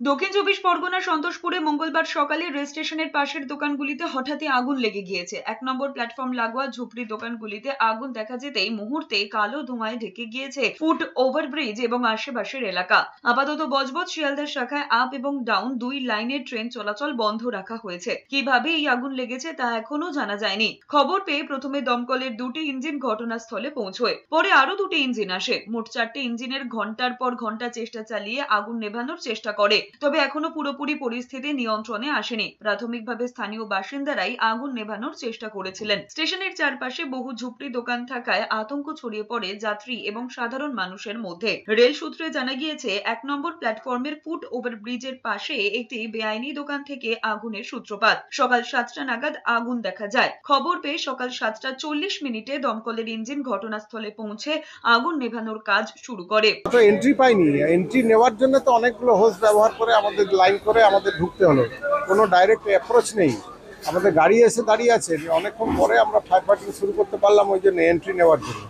দক্ষিণ চব্বিশ পরগনার সন্তোষপুরে মঙ্গলবার সকালে রেল স্টেশনের পাশের দোকানগুলিতে হঠাৎই আগুন লেগে গিয়েছে। 1 নম্বর প্ল্যাটফর্ম লাগোয়া ঝুপড়ি দোকানগুলিতে আগুন দেখা যেতেই মুহূর্তে কালো ধোঁয়ায় ঢেকে গিয়েছে ফুট ওভারব্রিজ এবং আশেপাশের এলাকা। আপাতত বজবজ শিয়ালদা শাখায় আপ এবং ডাউন দুই লাইনের ট্রেন চলাচল বন্ধ রাখা হয়েছে। কিভাবে এই আগুন লেগেছে তা এখনো জানা যায়নি। খবর পেয়ে প্রথমে দমকলের দুটি ইঞ্জিন ঘটনাস্থলে পৌঁছয়, পরে আরো দুটি ইঞ্জিন আসে। মোট 4টে ইঞ্জিনের ঘন্টার পর ঘন্টা চেষ্টা চালিয়ে আগুন নেভানোর চেষ্টা করে, তবে এখনো পুরোপুরি পরিস্থিতি নিয়ন্ত্রণে আসেনি। প্রাথমিকভাবে স্থানীয় বাসিন্দারাই আগুন নেভানোর চেষ্টা করেছিলেন। স্টেশনের চারপাশে বহু ঝুপড়ি দোকান থাকায় আতঙ্ক ছড়িয়ে পড়ে যাত্রী এবং সাধারণ মানুষের মধ্যে। রেল সূত্রে জানা গিয়েছে 1 নম্বর প্ল্যাটফর্মের ফুট ওভারব্রিজের পাশে একটি বেআইনি দোকান থেকে আগুনের সূত্রপাত। সকাল 7টা নাগাদ আগুন দেখা যায়। খবর পেয়ে সকাল 7টা 40 মিনিটে দমকলের ইঞ্জিন ঘটনাস্থলে পৌঁছে আগুন নেভানোর কাজ শুরু করে। তো এন্ট্রি পাইনি, এন্ট্রি নেওয়ার জন্য তো অনেকগুলো হোস ব্যবহার করে আমাদের লাইন করে আমাদের ঢুকতে হলো। কোনো ডাইরেক্ট অ্যাপ্রোচ নেই। আমাদের গাড়ি এসে দাঁড়িয়ে আছে, অনেকক্ষণ পরে আমরা ফায়ার ফাইটিং শুরু করতে পারলাম ওই জন্য এন্ট্রি নেওয়ার জন্য।